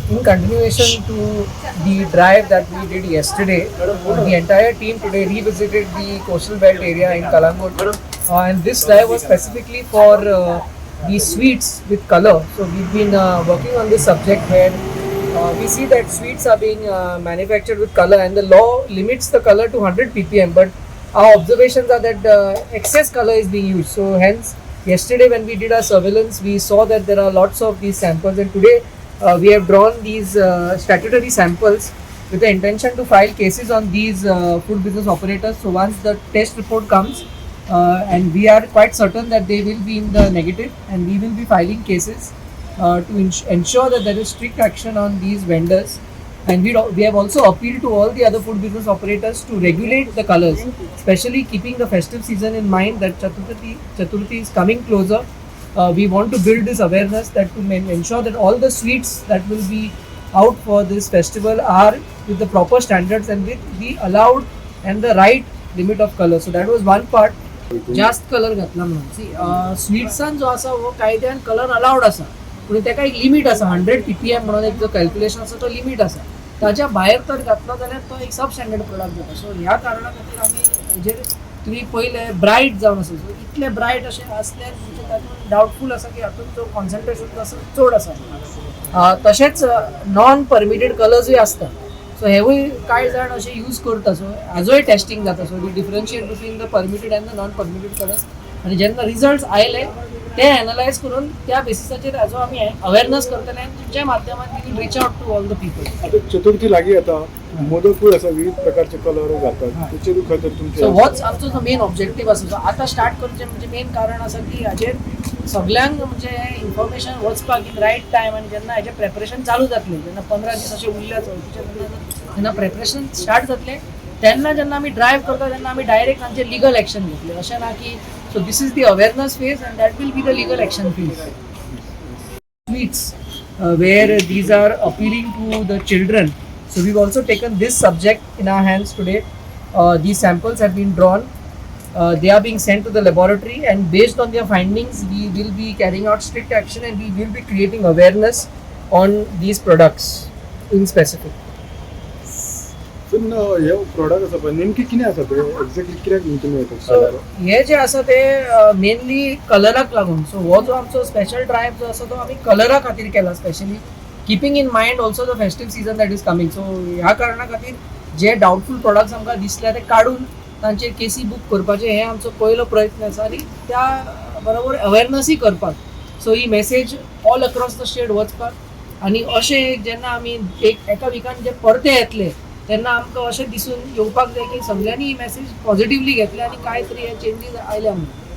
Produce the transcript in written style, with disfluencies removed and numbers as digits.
In continuation to the drive that we did yesterday, the entire team today revisited the coastal belt area in Kalangut, and this drive was specifically for the sweets with color. So we've been working on this subject where we see that sweets are being manufactured with color, and the law limits the color to 100 ppm. But our observations are that excess color is being used. So hence, yesterday when we did our surveillance, we saw that there are lots of these samples, and today we have drawn these statutory samples with the intention to file cases on these food business operators. So once the test report comes, and we are quite certain that they will be in the negative, and we will be filing cases to ensure that there is strict action on these vendors. And we have also appealed to all the other food business operators to regulate the colors, especially keeping the festive season in mind that Chaturthi is coming closer. We want to build this awareness that to ensure that all the sweets that will be out for this festival are with the proper standards and with the allowed and the right limit of color. So that was one part. जास्त colour घातला म्हणून सी स्वीट्सान जो आसा वो कायद्यान colour allowed आसा, पूण ताका एक लिमीट आसा 100 ppm म्हणून एक जो कॅल्क्युलेशन आसा तो लिमीट आसा. ताच्या भायर तर घातलो जाल्यार तो एक सब स्टँडर्ड प्रोडक्ट जाता. सो ह्या कारणां खातीर आमी हेजेर तुम्ही पहिले ब्रायट जावन आसा, सो इतले ब्रायट अशें आसल्यार म्हणजे तातूंत डावटफूल आसा की हातूंत जो कॉन्सन्ट्रेशन जो आसा चड आसा. तशेंच नॉन परमिटेड कलर्सूय आसता. सो हेवूय कांय जाण अशें यूज करता. सो हाजोय टेस्टिंग जाता. So we differentiate between the permitted and the non permitted colours. आनी जेन्ना रिजल्ट्स आयले ते एनालायज करून त्या बेसिसाचेर हाजो आमी अवेरनेस करतले आनी तुमच्या माध्यमांत we will reach out to all the people. आता चतुर्थी लागीं येता, मोदकूय आसा, विविध प्रकारचे कलर घालतात, तेचेरूय खंय तरी तुमचे सो होच आमचो जो मेन ऑब्जेक्टीव आसा. सो आतां स्टार्ट करचें म्हणजे मेन कारण आसा की हाचेर सगळ्यांक म्हणजे इन्फॉर्मेशन वचपाक एक रायट टायम, आनी जेन्ना हाचें प्रेपरेशन चालू जातलें, जेन्ना 15 दीस अशें उरल्या जेन्ना प्रेपरेशन स्टार्ट जातलें तेन्ना जेन्ना आमी ड्रायव्ह करता तेन्ना आमी डायरेक्ट तांचेर लिगल एक्शन घेतलें. अशें ना की so this is the awareness phase and that will be the legal action phase. Sweets where these are appealing to the children. So we've also taken this subject in our hands today. These samples have been drawn. They are being sent to the laboratory, and based on their findings, we will be carrying out strict action, and we will be creating awareness on these products in specific. पूण हे product आसा पळय नेमके कितें आसा ते exactly कित्याक तुमी सो हे जे आसा ते मेनली कलराक लागून. सो हो जो आमचो स्पेशल ड्रायव्ह जो आसा तो आमी कलरा खातीर केला, specially keeping in mind also the festive season that is coming. So ह्या कारणां खातीर जे डावटफूल प्रोडक्ट्स आमकां दिसल्या ते काडून तांचेर केसी बूक करपाचे हे आमचो पयलो प्रयत्न आसा, आनी त्या बरोबर अवेरनसूय करपाक. सो ही message all across the state वचपाक, आनी अशें जेन्ना आमी एका विकान जे परते येतले तेन्ना आमकां अशें दिसून येवपाक जाय की सगळ्यांनी ही मेसेज पॉझिटिव्हली घेतली आनी काय तरी हे चेंजीस आयल्या म्हणून.